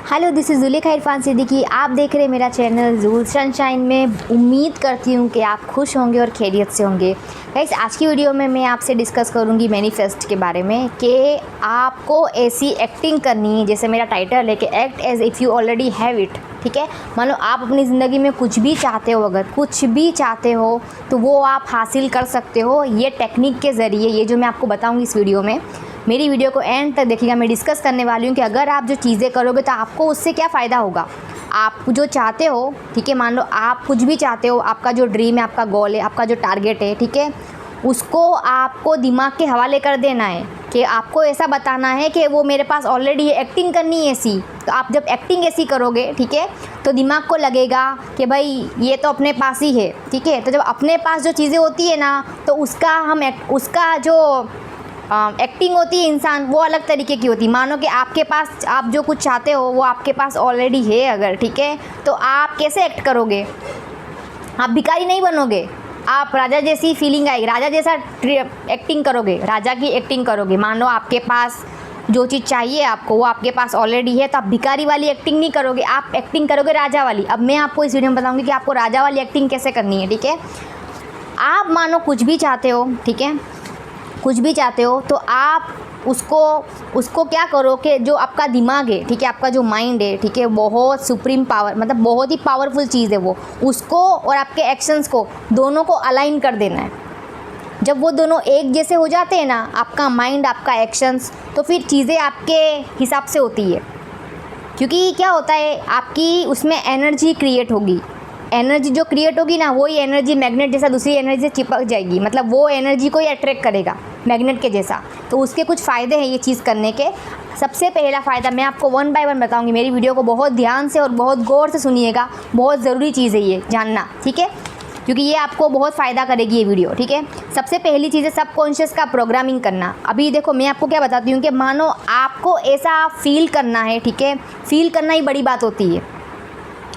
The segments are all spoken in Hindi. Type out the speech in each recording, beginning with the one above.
Hello, this is Zulekha Irfan Siddiqui. आप देख रहे हैं मेरा चैनल ज़ूल सनशाइन में। उम्मीद करती हूँ कि आप खुश होंगे और खैरियत से होंगे। गाइस, आज की वीडियो में मैं आपसे डिस्कस करूँगी मैनिफेस्ट के बारे में कि आपको ऐसी एक्टिंग करनी है, जैसे मेरा टाइटल है कि act as if you already have it. ठीक है, मान लो आप अपनी ज़िंदगी में कुछ भी चाहते हो, अगर कुछ भी चाहते हो तो वो आप हासिल कर सकते हो ये टेक्निक के ज़रिए। ये जो मैं आपको बताऊँगी इस वीडियो में, मेरी वीडियो को एंड तक देखिएगा। मैं डिस्कस करने वाली हूँ कि अगर आप जो चीज़ें करोगे तो आपको उससे क्या फ़ायदा होगा। आप जो चाहते हो, ठीक है, मान लो आप कुछ भी चाहते हो, आपका जो ड्रीम है, आपका गोल है, आपका जो टारगेट है, ठीक है, उसको आपको दिमाग के हवाले कर देना है कि आपको ऐसा बताना है कि वो मेरे पास ऑलरेडी है। एक्टिंग करनी है ऐसी। तो आप जब एक्टिंग ऐसी करोगे, ठीक है, तो दिमाग को लगेगा कि भाई ये तो अपने पास ही है। ठीक है, तो जब अपने पास जो चीज़ें होती है ना, तो उसका जो एक्टिंग होती है इंसान, वो अलग तरीके की होती है। मानो कि आपके पास आप जो कुछ चाहते हो वो आपके पास ऑलरेडी है अगर, ठीक है, तो आप कैसे एक्ट करोगे? आप भिखारी नहीं बनोगे, आप राजा जैसी फीलिंग आएगी, राजा जैसा एक्टिंग करोगे, राजा की एक्टिंग करोगे। मान लो आपके पास जो चीज़ चाहिए आपको वो आपके पास ऑलरेडी है, तो आप भिखारी वाली एक्टिंग नहीं करोगे, आप एक्टिंग करोगे राजा वाली। अब मैं आपको इस वीडियो में बताऊँगी कि आपको राजा वाली एक्टिंग कैसे करनी है। ठीक है, आप मानो कुछ भी चाहते हो, ठीक है, कुछ भी चाहते हो, तो आप उसको क्या करो कि जो आपका दिमाग है, ठीक है, आपका जो माइंड है, ठीक है, बहुत सुप्रीम पावर, मतलब बहुत ही पावरफुल चीज़ है वो, उसको और आपके एक्शंस को दोनों को अलाइन कर देना है। जब वो दोनों एक जैसे हो जाते हैं ना, आपका माइंड, आपका एक्शंस, तो फिर चीज़ें आपके हिसाब से होती है। क्योंकि क्या होता है, आपकी उसमें एनर्जी क्रिएट होगी। एनर्जी जो क्रिएट होगी ना, वही एनर्जी मैग्नेट जैसा दूसरी एनर्जी से चिपक जाएगी, मतलब वो एनर्जी को ही अट्रैक्ट करेगा मैग्नेट के जैसा। तो उसके कुछ फ़ायदे हैं ये चीज़ करने के। सबसे पहला फ़ायदा मैं आपको वन बाय वन बताऊंगी। मेरी वीडियो को बहुत ध्यान से और बहुत गौर से सुनिएगा, बहुत ज़रूरी चीज़ है ये जानना, ठीक है, क्योंकि ये आपको बहुत फ़ायदा करेगी ये वीडियो। ठीक है, सबसे पहली चीज़ है सबकॉन्शियस का प्रोग्रामिंग करना। अभी देखो मैं आपको क्या बताती हूँ कि मानो आपको ऐसा फील करना है, ठीक है, फील करना ही बड़ी बात होती है।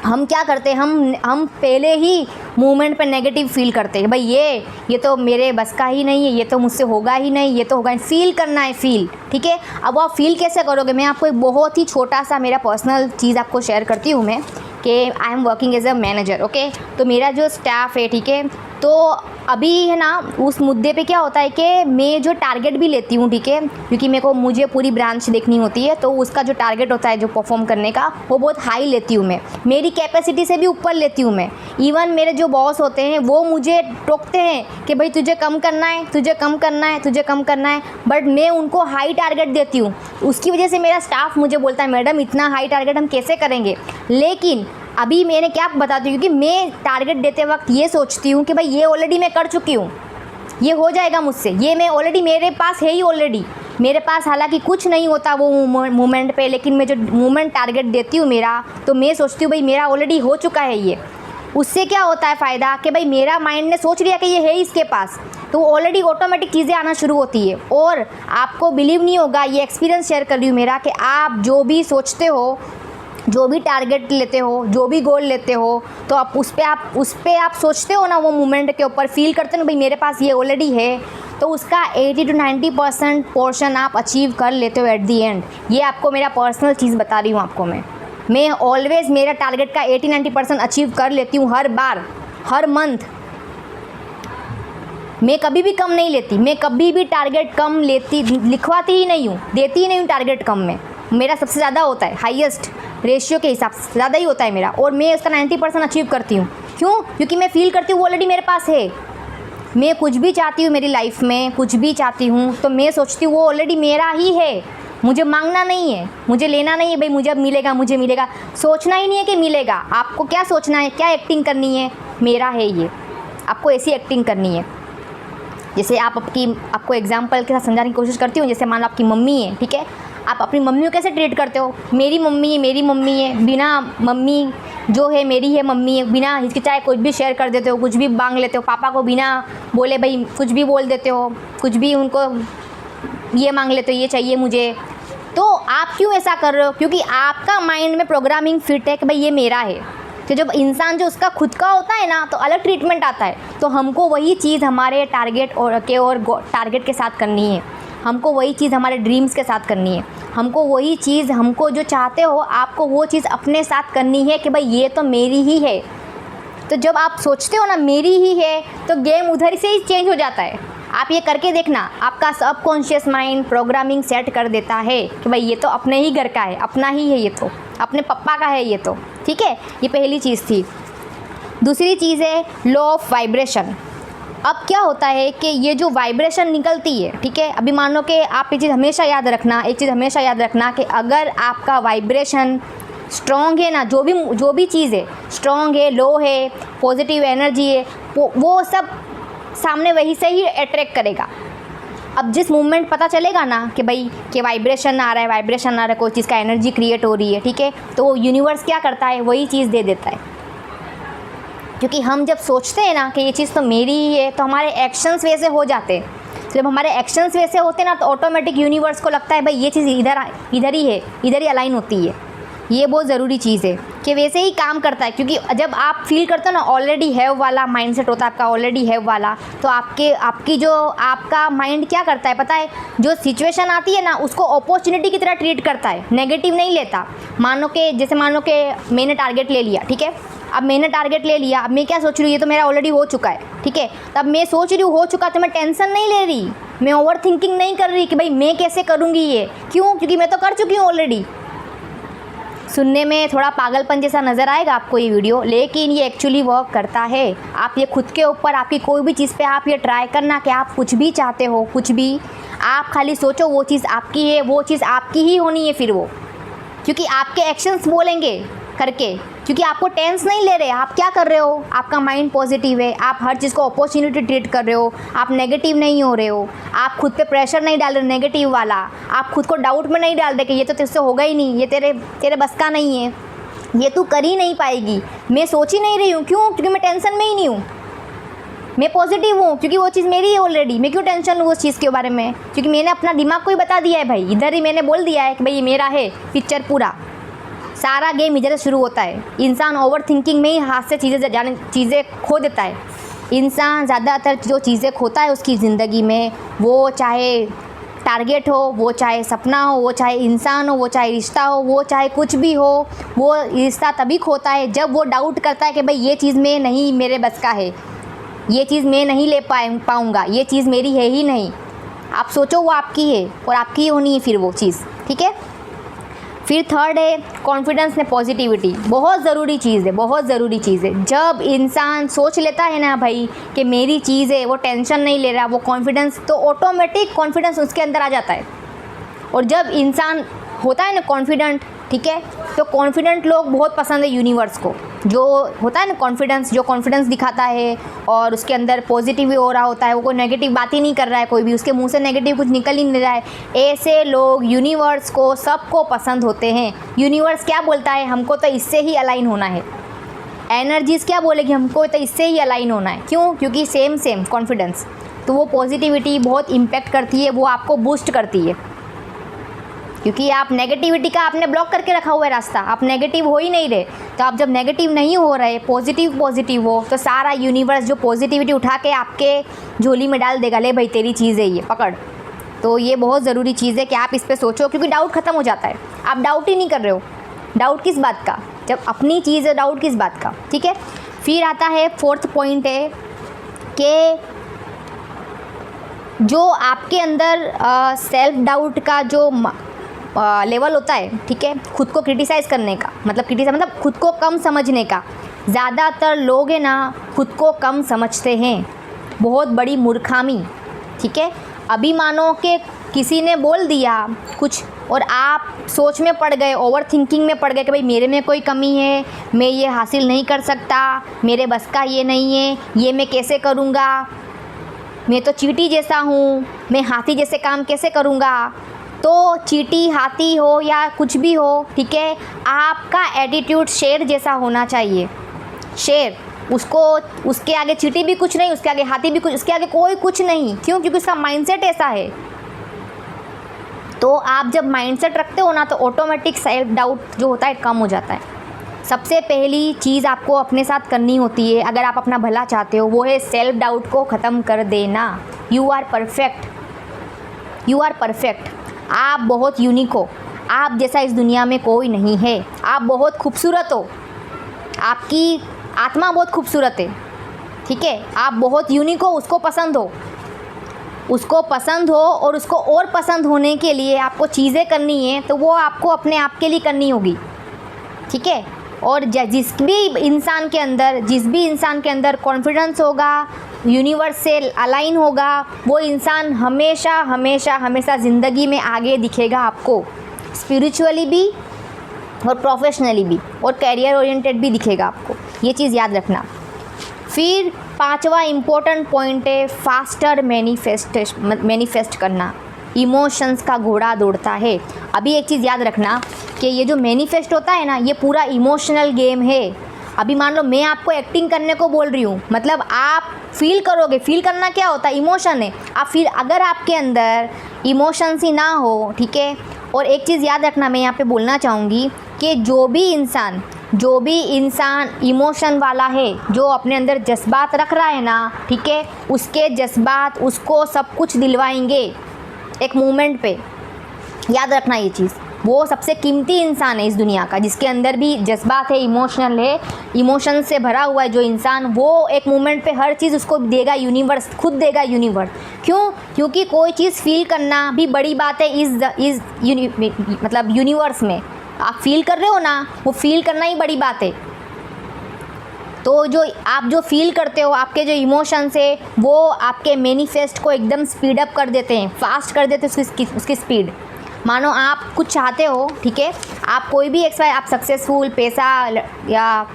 हम क्या करते हैं, हम पहले ही मूवमेंट पे नेगेटिव फील करते हैं, भाई ये तो मेरे बस का ही नहीं है, ये तो मुझसे होगा ही नहीं, ये तो होगा ही। फील करना है, फील, ठीक है। अब आप फील कैसे करोगे, मैं आपको एक बहुत ही छोटा सा मेरा पर्सनल चीज़ आपको शेयर करती हूँ मैं कि I am working as a manager. Okay, तो मेरा जो स्टाफ है, ठीक है, तो अभी है ना, उस मुद्दे पे क्या होता है कि मैं जो टारगेट भी लेती हूँ, ठीक है, क्योंकि मुझे पूरी ब्रांच देखनी होती है, तो उसका जो टारगेट होता है जो परफॉर्म करने का, वो बहुत हाई लेती हूँ मैं, मेरी कैपेसिटी से भी ऊपर लेती हूँ मैं। इवन मेरे जो बॉस होते हैं वो मुझे टोकते हैं कि भाई तुझे कम करना है, तुझे कम करना है, तुझे कम करना है, बट मैं उनको हाई टारगेट देती हूँ। उसकी वजह से मेरा स्टाफ मुझे बोलता है मैडम इतना हाई टारगेट हम कैसे करेंगे। लेकिन अभी मैंने क्या बताती हूँ, क्योंकि मैं टारगेट देते वक्त ये सोचती हूँ कि भाई ये ऑलरेडी मैं कर चुकी हूँ, ये हो जाएगा मुझसे, ये मैं ऑलरेडी, मेरे पास है ही ऑलरेडी। मेरे पास हालांकि कुछ नहीं होता वो मूवमेंट पे, लेकिन मैं जो मूवमेंट टारगेट देती हूँ मेरा, तो मैं सोचती हूँ भाई मेरा ऑलरेडी हो चुका है ये। उससे क्या होता है फ़ायदा कि भाई मेरा माइंड ने सोच लिया कि ये है इसके पास, तो ऑलरेडी ऑटोमेटिक चीज़ें आना शुरू होती है। और आपको बिलीव नहीं होगा, ये एक्सपीरियंस शेयर कर रही हूँ मेरा, कि आप जो भी सोचते हो, जो भी टारगेट लेते हो, जो भी गोल लेते हो, तो आप उस पर आप सोचते हो ना, वो मोमेंट के ऊपर फील करते हो ना भाई मेरे पास ये ऑलरेडी है, तो उसका 80 to 90% पोर्शन आप अचीव कर लेते हो एट दी एंड। ये आपको मेरा पर्सनल चीज़ बता रही हूँ आपको मैं ऑलवेज़ मेरा टारगेट का 80-90% अचीव कर लेती हूँ हर बार, हर मंथ। मैं कभी भी कम नहीं लेती, मैं कभी भी टारगेट कम लेती, लिखवाती ही नहीं हूँ, देती ही नहीं हूँ टारगेट कम में। मेरा सबसे ज़्यादा होता है, हाईएस्ट रेशियो के हिसाब से ज़्यादा ही होता है मेरा, और मैं उसका 90% अचीव करती हूँ। क्यों? क्योंकि मैं फील करती हूँ वो ऑलरेडी मेरे पास है। मैं कुछ भी चाहती हूँ मेरी लाइफ में, कुछ भी चाहती हूँ, तो मैं सोचती हूँ वो ऑलरेडी मेरा ही है, मुझे मांगना नहीं है, मुझे लेना नहीं है भाई मुझे अब मिलेगा, मुझे मिलेगा। सोचना ही नहीं है कि मिलेगा। आपको क्या सोचना है, क्या एक्टिंग करनी है, मेरा है ये, आपको ऐसी एक्टिंग करनी है। जैसे आपको एग्जाम्पल के साथ समझाने की कोशिश करती हूँ। जैसे मान लो आपकी मम्मी है, ठीक है, आप अपनी मम्मी को कैसे ट्रीट करते हो, मेरी मम्मी है, मेरी मम्मी है, बिना मम्मी जो है मेरी है मम्मी है, बिना हिचकिचाए कुछ भी शेयर कर देते हो, कुछ भी मांग लेते हो। पापा को बिना बोले भाई कुछ भी बोल देते हो, कुछ भी उनको ये मांग लेते हो, ये चाहिए मुझे। तो आप क्यों ऐसा कर रहे हो? क्योंकि आपका माइंड में प्रोग्रामिंग फिट है कि भाई ये मेरा है। तो जब इंसान जो उसका खुद का होता है ना, तो अलग ट्रीटमेंट आता है। तो हमको वही चीज़ हमारे टारगेट और टारगेट के साथ करनी है, हमको वही चीज़ हमारे ड्रीम्स के साथ करनी है। हमको वही चीज़, हमको जो चाहते हो आपको वो चीज़ अपने साथ करनी है कि भाई ये तो मेरी ही है। तो जब आप सोचते हो ना मेरी ही है, तो गेम उधर से ही चेंज हो जाता है। आप ये करके देखना, आपका सबकॉन्शियस माइंड प्रोग्रामिंग सेट कर देता है कि भाई ये तो अपने ही घर का है, अपना ही है, ये तो अपने पप्पा का है ये तो, ठीक है। ये पहली चीज़ थी। दूसरी चीज़ है लॉ ऑफ वाइब्रेशन। अब क्या होता है कि ये जो वाइब्रेशन निकलती है, ठीक है, अभी मान लो कि आप ये चीज़ हमेशा याद रखना, एक चीज़ हमेशा याद रखना कि अगर आपका वाइब्रेशन स्ट्रॉन्ग है ना, जो भी चीज़ है स्ट्रॉन्ग है, लो है, पॉजिटिव एनर्जी है, वो सब सामने वही से ही अट्रैक्ट करेगा। अब जिस मूवमेंट पता चलेगा ना कि भाई कि वाइब्रेशन आ रहा है, वाइब्रेशन आ रहा है, कोई चीज़ का एनर्जी क्रिएट हो रही है, ठीक है, तो यूनिवर्स क्या करता है, वही चीज़ दे देता है। क्योंकि हम जब सोचते हैं ना कि ये चीज़ तो मेरी ही है, तो हमारे एक्शंस वैसे हो जाते हैं। तो जब हमारे एक्शंस वैसे होते हैं ना, तो ऑटोमेटिक यूनिवर्स को लगता है भाई ये चीज़ इधर ही अलाइन होती है। ये बहुत ज़रूरी चीज़ है कि वैसे ही काम करता है। क्योंकि जब आप फील करते हो ना, ऑलरेडी हैव वाला माइंडसेट होता है आपका, ऑलरेडी हैव वाला, तो आपका माइंड क्या करता है पता है, जो सिचुएशन आती है ना उसको अपॉर्चुनिटी की तरह ट्रीट करता है, नेगेटिव नहीं लेता। मानो कि मैंने टारगेट ले लिया, ठीक है, अब मैंने टारगेट ले लिया, अब मैं क्या सोच रही हूँ, ये तो मेरा ऑलरेडी हो चुका है, ठीक है, तब मैं सोच रही हूँ हो चुका, तो मैं टेंशन नहीं ले रही, मैं ओवर थिंकिंग नहीं कर रही कि भाई मैं कैसे करूँगी ये, क्यों, क्योंकि मैं तो कर चुकी हूँ ऑलरेडी। सुनने में थोड़ा पागलपन जैसा नज़र आएगा आपको ये वीडियो, लेकिन ये एक्चुअली वर्क करता है। आप ये खुद के ऊपर, आपकी कोई भी चीज़ पे आप ये ट्राई करना कि आप कुछ भी चाहते हो, कुछ भी, आप खाली सोचो वो चीज़ आपकी है, वो चीज़ आपकी ही होनी है फिर वो, क्योंकि आपके एक्शंस बोलेंगे करके, क्योंकि आपको टेंस नहीं ले रहे, आप क्या कर रहे हो, आपका माइंड पॉजिटिव है, आप हर चीज़ को अपॉर्चुनिटी ट्रीट कर रहे हो, आप नेगेटिव नहीं हो रहे हो, आप खुद पे प्रेशर नहीं डाल रहे नेगेटिव वाला, आप खुद को डाउट में नहीं डाल रहे कि ये तो तुझसे होगा ही नहीं, ये तेरे बस का नहीं है, ये तू कर ही नहीं पाएगी, मैं सोच ही नहीं रही हूँ, क्यों, क्योंकि मैं टेंशन में ही नहीं हूँ, मैं पॉजिटिव हूँ, क्योंकि वो चीज़ मेरी है ऑलरेडी, मैं क्यों टेंशन लूँ उस चीज़ के बारे में, क्योंकि मैंने अपना दिमाग को ही बता दिया है भाई, इधर ही मैंने बोल दिया है कि भाई ये मेरा है, पिक्चर पूरा सारा गेम इधर से शुरू होता है। इंसान ओवर थिंकिंग में ही हाथ से चीज़ें खो देता है। इंसान ज़्यादातर जो चीज़ें खोता है उसकी ज़िंदगी में, वो चाहे टारगेट हो, वो चाहे सपना हो, वो चाहे इंसान हो, वो चाहे रिश्ता हो, वो चाहे कुछ भी हो, वो रिश्ता तभी खोता है जब वो डाउट करता है कि भाई ये चीज़ में नहीं, मेरे बस का है, ये चीज़ मैं नहीं ले पाऊँगा, ये चीज़ मेरी है ही नहीं। आप सोचो वो आपकी है और आपकी ही होनी है फिर वो चीज़, ठीक है। फिर थर्ड है कॉन्फिडेंस में पॉजिटिविटी। बहुत ज़रूरी चीज़ है, बहुत ज़रूरी चीज़ है। जब इंसान सोच लेता है ना भाई कि मेरी चीज़ है, वो टेंशन नहीं ले रहा, वो कॉन्फिडेंस, तो ऑटोमेटिक कॉन्फिडेंस उसके अंदर आ जाता है। और जब इंसान होता है ना कॉन्फिडेंट, ठीक है, तो कॉन्फिडेंट लोग बहुत पसंद है यूनिवर्स को। जो होता है ना कॉन्फिडेंस, जो कॉन्फिडेंस दिखाता है और उसके अंदर पॉजिटिव हो रहा होता है, वो कोई नेगेटिव बात ही नहीं कर रहा है, कोई भी उसके मुंह से नेगेटिव कुछ निकल ही नहीं रहा है, ऐसे लोग यूनिवर्स को सबको पसंद होते हैं। यूनिवर्स क्या बोलता है, हमको तो इससे ही अलाइन होना है। एनर्जीज़ क्या बोलेगी, हमको तो इससे ही अलाइन होना है। क्यों, क्योंकि सेम कॉन्फिडेंस, तो वो पॉजिटिविटी बहुत इम्पैक्ट करती है, वो आपको बूस्ट करती है। क्योंकि आप नेगेटिविटी का आपने ब्लॉक करके रखा हुआ है रास्ता, आप नेगेटिव हो ही नहीं रहे। तो आप जब नेगेटिव नहीं हो रहे, पॉजिटिव हो, तो सारा यूनिवर्स जो पॉजिटिविटी उठा के आपके झोली में डाल देगा, ले भाई तेरी चीज़ है ये, पकड़। तो ये बहुत ज़रूरी चीज़ है कि आप इस पर सोचो, क्योंकि डाउट ख़त्म हो जाता है। आप डाउट ही नहीं कर रहे हो, डाउट किस बात का, जब अपनी चीज़ है डाउट किस बात का, ठीक है। फिर आता है फोर्थ पॉइंट है कि जो आपके अंदर सेल्फ डाउट का जो लेवल होता है, ठीक है, खुद को क्रिटिसाइज़ करने का, मतलब खुद को कम समझने का। ज़्यादातर लोग हैं ना खुद को कम समझते हैं, बहुत बड़ी मूर्खामी, ठीक है। अभी मानो कि किसी ने बोल दिया कुछ और आप सोच में पड़ गए, ओवर थिंकिंग में पड़ गए कि भाई मेरे में कोई कमी है, मैं ये हासिल नहीं कर सकता, मेरे बस का ये नहीं है, ये मैं कैसे करूँगा, मैं तो चींटी जैसा हूँ, मैं हाथी जैसे काम कैसे करूँगा। तो चींटी, हाथी हो या कुछ भी हो, ठीक है, आपका एटीट्यूड शेर जैसा होना चाहिए। शेर, उसके आगे चींटी भी कुछ नहीं, उसके आगे हाथी भी कुछ, उसके आगे कोई कुछ नहीं। क्यों, क्योंकि उसका माइंडसेट ऐसा है। तो आप जब माइंडसेट रखते हो ना, तो ऑटोमेटिक सेल्फ डाउट जो होता है कम हो जाता है। सबसे पहली चीज़ आपको अपने साथ करनी होती है अगर आप अपना भला चाहते हो, वो है सेल्फ डाउट को ख़त्म कर देना। यू आर परफेक्ट, आप बहुत यूनिक हो, आप जैसा इस दुनिया में कोई नहीं है। आप बहुत खूबसूरत हो, आपकी आत्मा बहुत खूबसूरत है, ठीक है। आप बहुत यूनिक हो, उसको पसंद हो, और उसको और पसंद होने के लिए आपको चीज़ें करनी है, तो वो आपको अपने आप के लिए करनी होगी, ठीक है। और जिस भी इंसान के अंदर कॉन्फिडेंस होगा, यूनिवर्स से अलाइन होगा, वो इंसान हमेशा ज़िंदगी में आगे दिखेगा आपको, स्पिरिचुअली भी और प्रोफेशनली भी, और कैरियर ओरिएंटेड भी दिखेगा आपको। ये चीज़ याद रखना। फिर 5वां इम्पोर्टेंट पॉइंट है फास्टर मैनिफेस्ट करना। इमोशंस का घोड़ा दौड़ता है। अभी एक चीज़ याद रखना कि ये जो मैनिफेस्ट होता है ना, ये पूरा इमोशनल गेम है। अभी मान लो मैं आपको एक्टिंग करने को बोल रही हूँ, मतलब आप फील करोगे। फील करना क्या होता है? इमोशन है। आप फील, अगर आपके अंदर इमोशंस ही ना हो, ठीक है। और एक चीज़ याद रखना, मैं यहाँ पे बोलना चाहूँगी कि जो भी इंसान इमोशन वाला है, जो अपने अंदर जज्बात रख रहा है ना, ठीक है, उसके जज्बात उसको सब कुछ दिलवाएंगे एक मोमेंट पे। याद रखना ये चीज़। वो सबसे कीमती इंसान है इस दुनिया का, जिसके अंदर भी जज्बात है, इमोशनल है, इमोशन से भरा हुआ है जो इंसान, वो एक मोमेंट पे हर चीज़ उसको देगा यूनिवर्स, खुद देगा यूनिवर्स। क्यों? क्योंकि कोई चीज़ फील करना भी बड़ी बात है मतलब यूनिवर्स में। आप फील कर रहे हो ना, वो फील करना ही बड़ी बात है। तो आप जो फील करते हो, आपके जो इमोशंस है, वो आपके मैनिफेस्ट को एकदम स्पीड अप कर देते हैं, फास्ट कर देते हैं उसकी स्पीड। मानो आप कुछ चाहते हो, ठीक है, आप कोई भी आप सक्सेसफुल, पैसा या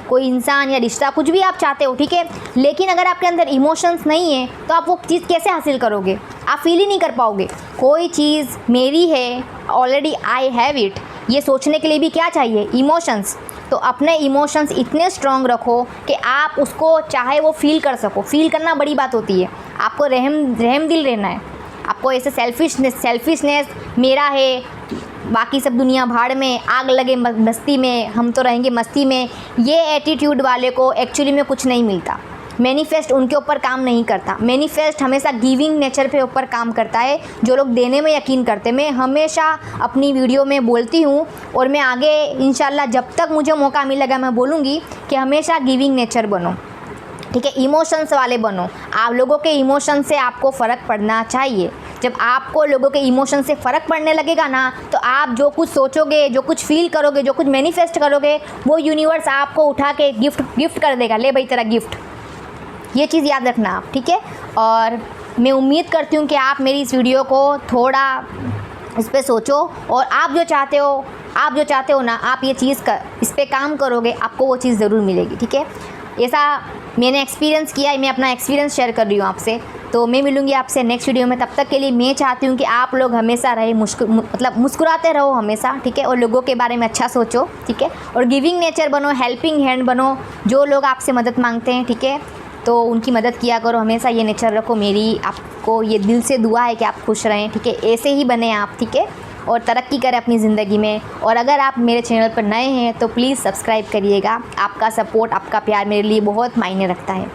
कोई इंसान या रिश्ता, कुछ भी आप चाहते हो, ठीक है, लेकिन अगर आपके अंदर इमोशंस नहीं है तो आप वो चीज़ कैसे हासिल करोगे? आप फील ही नहीं कर पाओगे। कोई चीज़ मेरी है, ऑलरेडी आई हैव इट, ये सोचने के लिए भी क्या चाहिए? इमोशंस। तो अपने इमोशंस इतने स्ट्रॉन्ग रखो कि आप उसको चाहे वो फील कर सको। फील करना बड़ी बात होती है। आपको रहम दिल रहना है। आपको ऐसे सेल्फिशनेस मेरा है, बाकी सब दुनिया भाड़ में, आग लगे मस्ती में, हम तो रहेंगे मस्ती में, ये एटीट्यूड वाले को एक्चुअली में कुछ नहीं मिलता। मैनिफेस्ट उनके ऊपर काम नहीं करता। मैनिफेस्ट हमेशा गिविंग नेचर पे ऊपर काम करता है, जो लोग देने में यकीन करते हैं। मैं हमेशा अपनी वीडियो में बोलती हूँ, और मैं आगे इंशाल्लाह जब तक मुझे मौका मिलेगा मैं बोलूँगी कि हमेशा गिविंग नेचर बनो, ठीक है, इमोशंस वाले बनो। आप लोगों के इमोशन से आपको फ़र्क पड़ना चाहिए। जब आपको लोगों के इमोशन से फ़र्क पड़ने लगेगा ना, तो आप जो कुछ सोचोगे, जो कुछ फील करोगे, जो कुछ मैनिफेस्ट करोगे, वो यूनिवर्स आपको उठा के गिफ्ट कर देगा। ले भाई तेरा गिफ्ट। ये चीज़ याद रखना आप, ठीक है। और मैं उम्मीद करती हूँ कि आप मेरी इस वीडियो को थोड़ा इस पर सोचो, और आप जो चाहते हो ना, आप ये चीज़ इस पर काम करोगे, आपको वो चीज़ ज़रूर मिलेगी, ठीक है। ऐसा मैंने एक्सपीरियंस किया है, मैं अपना एक्सपीरियंस शेयर कर रही हूँ आपसे। तो मैं मिलूँगी आपसे नेक्स्ट वीडियो में। तब तक के लिए मैं चाहती हूँ कि आप लोग हमेशा मुस्कुराते रहो हमेशा, ठीक है, और लोगों के बारे में अच्छा सोचो, ठीक है, और गिविंग नेचर बनो, हेल्पिंग हैंड बनो। जो लोग आपसे मदद मांगते हैं, ठीक है, तो उनकी मदद किया करो, हमेशा ये नेचर रखो। मेरी आपको ये दिल से दुआ है कि आप खुश रहें, ठीक है, ऐसे ही बने आप, ठीक है, और तरक्की करें अपनी ज़िंदगी में। और अगर आप मेरे चैनल पर नए हैं तो प्लीज़ सब्सक्राइब करिएगा। आपका सपोर्ट, आपका प्यार मेरे लिए बहुत मायने रखता है।